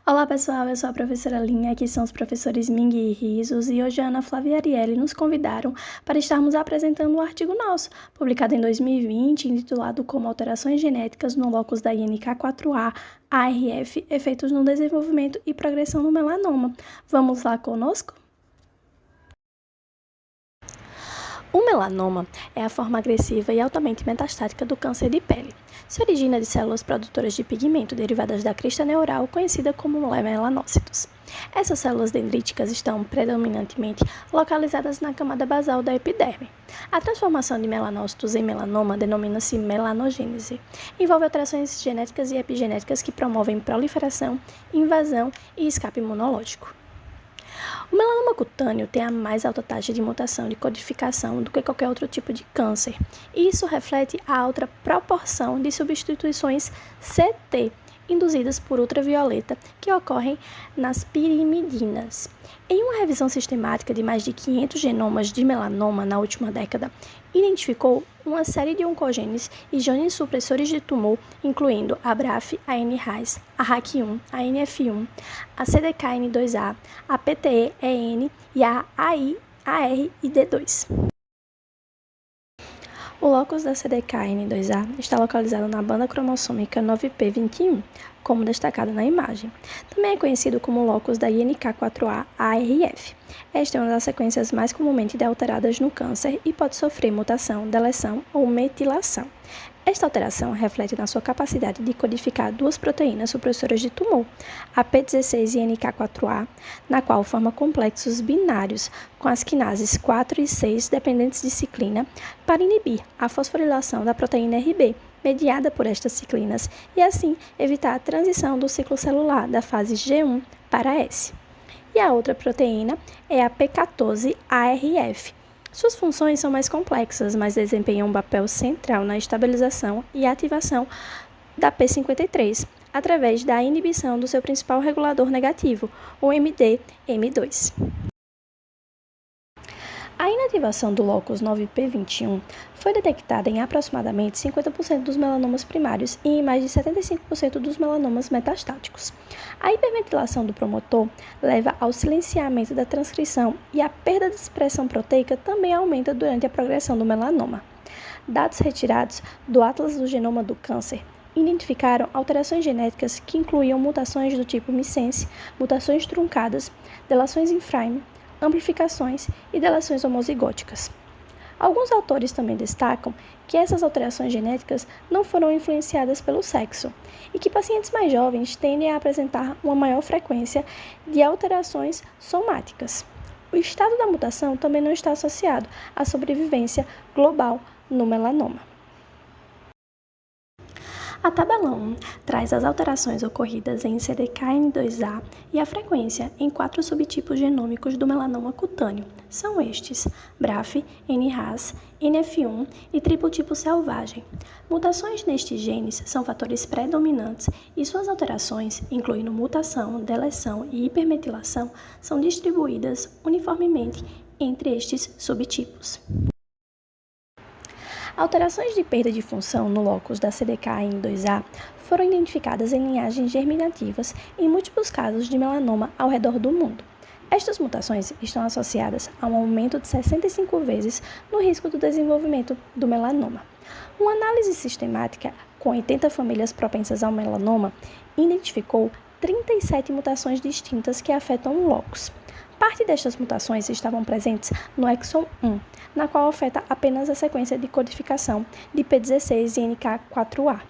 Olá pessoal, eu sou a professora Linha, aqui são os professores Ming e Risos e hoje a Ana Flávia e Arielle nos convidaram para estarmos apresentando um artigo nosso, publicado em 2020, intitulado como Alterações Genéticas no Locus da INK4A, ARF, Efeitos no Desenvolvimento e Progressão no Melanoma. Vamos lá conosco? O melanoma é a forma agressiva e altamente metastática do câncer de pele. Se origina de células produtoras de pigmento derivadas da crista neural, conhecida como melanócitos. Essas células dendríticas estão predominantemente localizadas na camada basal da epiderme. A transformação de melanócitos em melanoma denomina-se melanogênese. Envolve alterações genéticas e epigenéticas que promovem proliferação, invasão e escape imunológico. O melanoma cutâneo tem a mais alta taxa de mutação de codificação do que qualquer outro tipo de câncer, e isso reflete a alta proporção de substituições CT induzidas por ultravioleta que ocorrem nas pirimidinas. Em uma revisão sistemática de mais de 500 genomas de melanoma na última década, identificou uma série de oncogenes e genes supressores de tumor, incluindo a BRAF, a NRAS, a RAC1, a NF1, a CDKN2A, a PTE-EN e a AR-ID2. O locus da CDKN2A está localizado na banda cromossômica 9p21, como destacado na imagem. Também é conhecido como locus da INK4A-ARF. Esta é uma das sequências mais comumente alteradas no câncer e pode sofrer mutação, deleção ou metilação. Esta alteração reflete na sua capacidade de codificar duas proteínas supressoras de tumor, a P16 e NK4A, na qual forma complexos binários com as quinases 4 e 6 dependentes de ciclina para inibir a fosforilação da proteína RB, mediada por estas ciclinas, e assim evitar a transição do ciclo celular da fase G1 para S. E a outra proteína é a P14-ARF. Suas funções são mais complexas, mas desempenham um papel central na estabilização e ativação da P53, através da inibição do seu principal regulador negativo, o MDM2. A inativação do locus 9p21 foi detectada em aproximadamente 50% dos melanomas primários e em mais de 75% dos melanomas metastáticos. A hiperventilação do promotor leva ao silenciamento da transcrição e a perda de expressão proteica também aumenta durante a progressão do melanoma. Dados retirados do Atlas do Genoma do Câncer identificaram alterações genéticas que incluíam mutações do tipo missense, mutações truncadas, deleções em frame, amplificações e deleções homozigóticas. Alguns autores também destacam que essas alterações genéticas não foram influenciadas pelo sexo e que pacientes mais jovens tendem a apresentar uma maior frequência de alterações somáticas. O estado da mutação também não está associado à sobrevivência global no melanoma. A tabela 1 traz as alterações ocorridas em CDKN2A e a frequência em 4 subtipos genômicos do melanoma cutâneo. São estes: BRAF, NRAS, NF1 e triplo tipo selvagem. Mutações nestes genes são fatores predominantes e suas alterações, incluindo mutação, deleção e hipermetilação, são distribuídas uniformemente entre estes subtipos. Alterações de perda de função no locus da CDKN2A foram identificadas em linhagens germinativas em múltiplos casos de melanoma ao redor do mundo. Estas mutações estão associadas a um aumento de 65 vezes no risco do desenvolvimento do melanoma. Uma análise sistemática com 80 famílias propensas ao melanoma identificou 37 mutações distintas que afetam o locus. Parte destas mutações estavam presentes no exon 1, na qual afeta apenas a sequência de codificação de P16 e NK4A.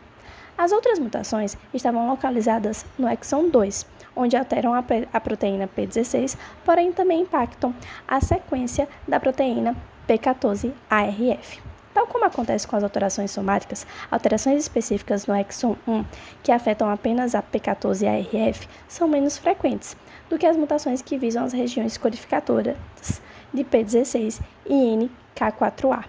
As outras mutações estavam localizadas no exon 2, onde alteram a proteína P16, porém também impactam a sequência da proteína P14-ARF. Tal como acontece com as alterações somáticas, alterações específicas no exon 1 que afetam apenas a P14-ARF são menos frequentes do que as mutações que visam as regiões codificadoras de P16 e NK4A.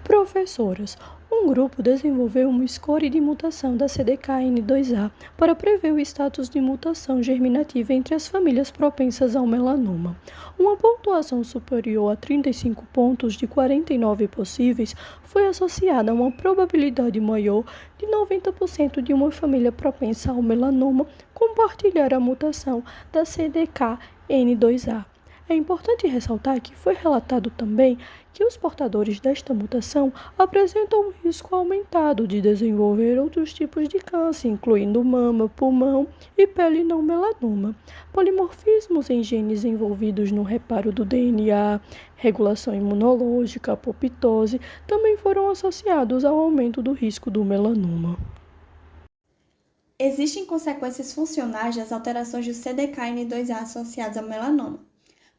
Professoras, o Um grupo desenvolveu um score de mutação da CDKN2A para prever o status de mutação germinativa entre as famílias propensas ao melanoma. Uma pontuação superior a 35 pontos de 49 possíveis foi associada a uma probabilidade maior de 90% de uma família propensa ao melanoma compartilhar a mutação da CDKN2A. É importante ressaltar que foi relatado também que os portadores desta mutação apresentam um risco aumentado de desenvolver outros tipos de câncer, incluindo mama, pulmão e pele não melanoma. Polimorfismos em genes envolvidos no reparo do DNA, regulação imunológica, apoptose, também foram associados ao aumento do risco do melanoma. Existem consequências funcionais das alterações do CDKN2A associadas ao melanoma.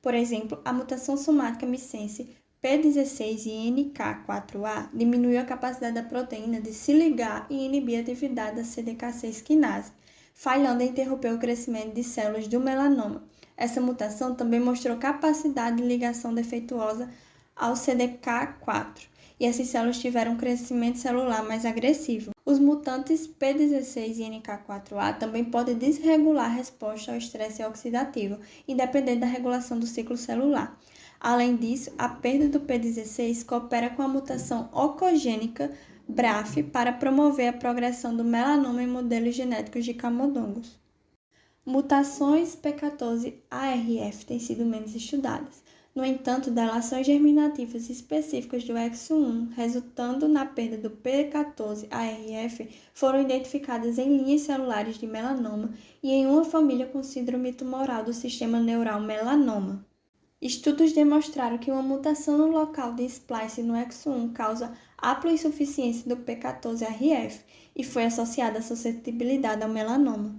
Por exemplo, a mutação somática missense P16 e NK4A diminuiu a capacidade da proteína de se ligar e inibir a atividade da CDK6 quinase, falhando em interromper o crescimento de células do melanoma. Essa mutação também mostrou capacidade de ligação defeituosa ao CDK4, e essas células tiveram um crescimento celular mais agressivo. Os mutantes P16 e NK4A também podem desregular a resposta ao estresse oxidativo, independente da regulação do ciclo celular. Além disso, a perda do P16 coopera com a mutação oncogênica BRAF para promover a progressão do melanoma em modelos genéticos de camundongos. Mutações P14-ARF têm sido menos estudadas. No entanto, deleções germinativas específicas do exon 1, resultando na perda do P14-ARF, foram identificadas em linhas celulares de melanoma e em uma família com síndrome tumoral do sistema neural melanoma. Estudos demonstraram que uma mutação no local de splice no exon 1 causa haploinsuficiência do P14-ARF e foi associada à suscetibilidade ao melanoma.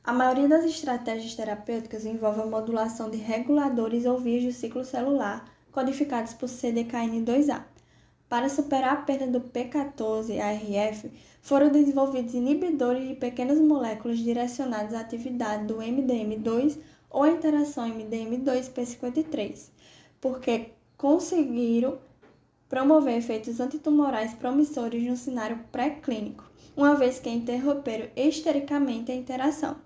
A maioria das estratégias terapêuticas envolve a modulação de reguladores ou vias do ciclo celular codificados por CDKN2A. Para superar a perda do P14-ARF, foram desenvolvidos inibidores de pequenas moléculas direcionadas à atividade do MDM2 ou à interação MDM2-P53, porque conseguiram promover efeitos antitumorais promissores no cenário pré-clínico, uma vez que interromperam estericamente a interação.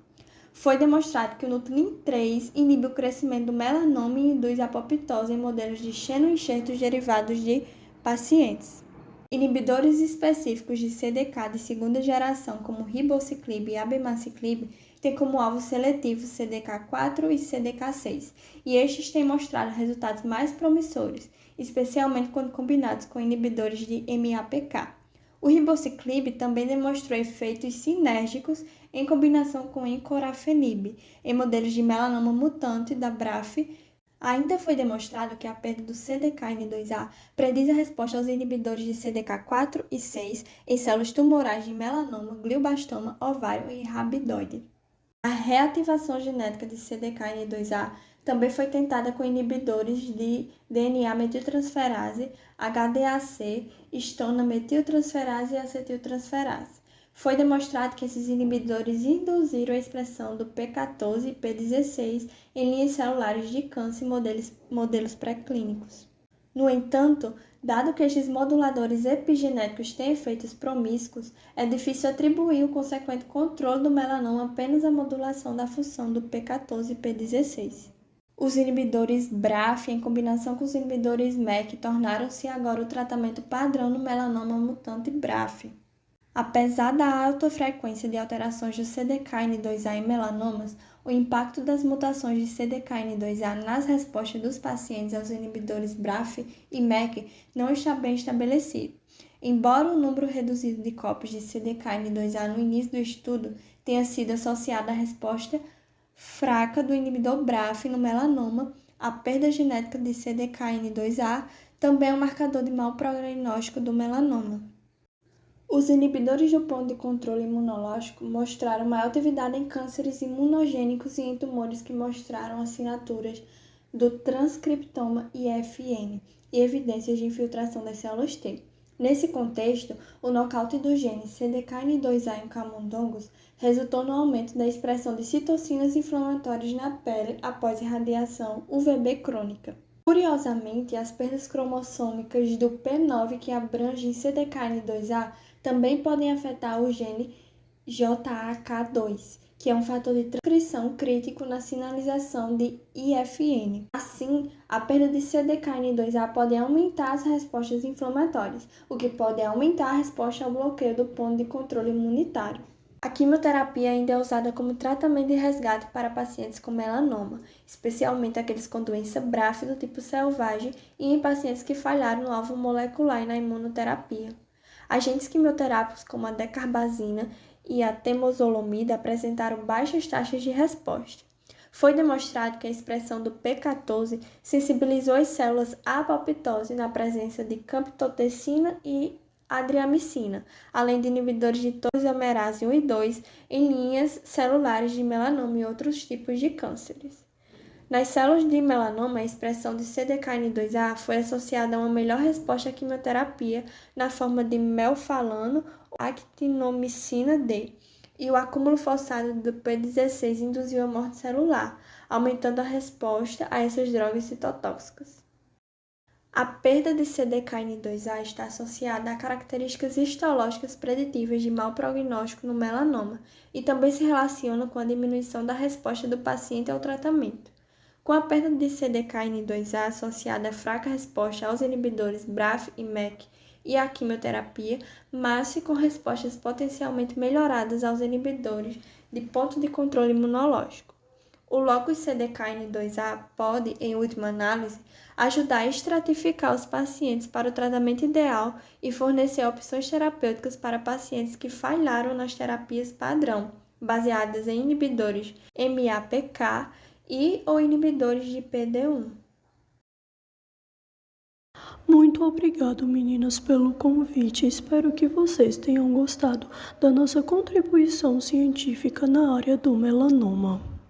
Foi demonstrado que o Nuclein 3 inibe o crescimento do melanoma e induz a apoptose em modelos de xenoenxertos derivados de pacientes. Inibidores específicos de CDK de segunda geração, como ribociclib e abemaciclib, têm como alvo seletivo CDK4 e CDK6, e estes têm mostrado resultados mais promissores, especialmente quando combinados com inibidores de MAPK. O ribociclib também demonstrou efeitos sinérgicos em combinação com encorafenib em modelos de melanoma mutante da BRAF. Ainda foi demonstrado que a perda do CDKN2A prediz a resposta aos inibidores de CDK4 e 6 em células tumorais de melanoma, glioblastoma, ovário e rabidoide. A reativação genética de CDKN2A também foi tentada com inibidores de DNA metiltransferase, HDAC, histona metiltransferase e acetiltransferase. Foi demonstrado que esses inibidores induziram a expressão do P14 e P16 em linhas celulares de câncer em modelos pré-clínicos. No entanto, dado que estes moduladores epigenéticos têm efeitos promíscuos, é difícil atribuir o consequente controle do melanoma apenas à modulação da função do P14 e P16. Os inibidores BRAF, em combinação com os inibidores MEK, tornaram-se agora o tratamento padrão no melanoma mutante BRAF. Apesar da alta frequência de alterações do CDKN2A em melanomas, o impacto das mutações de CDKN2A nas respostas dos pacientes aos inibidores BRAF e MEK não está bem estabelecido. Embora o número reduzido de cópias de CDKN2A no início do estudo tenha sido associado à resposta fraca do inibidor BRAF no melanoma, a perda genética de CDKN2A também é um marcador de mau prognóstico do melanoma. Os inibidores do ponto de controle imunológico mostraram maior atividade em cânceres imunogênicos e em tumores que mostraram assinaturas do transcriptoma IFN e evidências de infiltração das células T. Nesse contexto, o nocaute do gene CDKN2A em camundongos resultou no aumento da expressão de citocinas inflamatórias na pele após irradiação UVB crônica. Curiosamente, as perdas cromossômicas do P9 que abrangem CDKN2A também podem afetar o gene JAK2, que é um fator de transcrição crítico na sinalização de IFN. Assim, a perda de CDKN2A pode aumentar as respostas inflamatórias, o que pode aumentar a resposta ao bloqueio do ponto de controle imunitário. A quimioterapia ainda é usada como tratamento de resgate para pacientes com melanoma, especialmente aqueles com doença BRAF do tipo selvagem e em pacientes que falharam no alvo molecular e na imunoterapia. Agentes quimioterápicos como a decarbazina e a temozolomida apresentaram baixas taxas de resposta. Foi demonstrado que a expressão do P14 sensibilizou as células à apoptose na presença de camptothecina e adriamicina, além de inibidores de topoisomerase 1 e 2 em linhas celulares de melanoma e outros tipos de cânceres. Nas células de melanoma, a expressão de CDKN2A foi associada a uma melhor resposta à quimioterapia na forma de melfalano ou actinomicina D, e o acúmulo forçado do P16 induziu a morte celular, aumentando a resposta a essas drogas citotóxicas. A perda de CDKN2A está associada a características histológicas preditivas de mau prognóstico no melanoma e também se relaciona com a diminuição da resposta do paciente ao tratamento. Com a perda de CDKN2A associada à fraca resposta aos inibidores BRAF e MEK e à quimioterapia, mas com respostas potencialmente melhoradas aos inibidores de ponto de controle imunológico. O locus CDKN2A pode, em última análise, ajudar a estratificar os pacientes para o tratamento ideal e fornecer opções terapêuticas para pacientes que falharam nas terapias padrão, baseadas em inibidores MAPK e ou inibidores de PD-1. Muito obrigado, meninas, pelo convite. Espero que vocês tenham gostado da nossa contribuição científica na área do melanoma.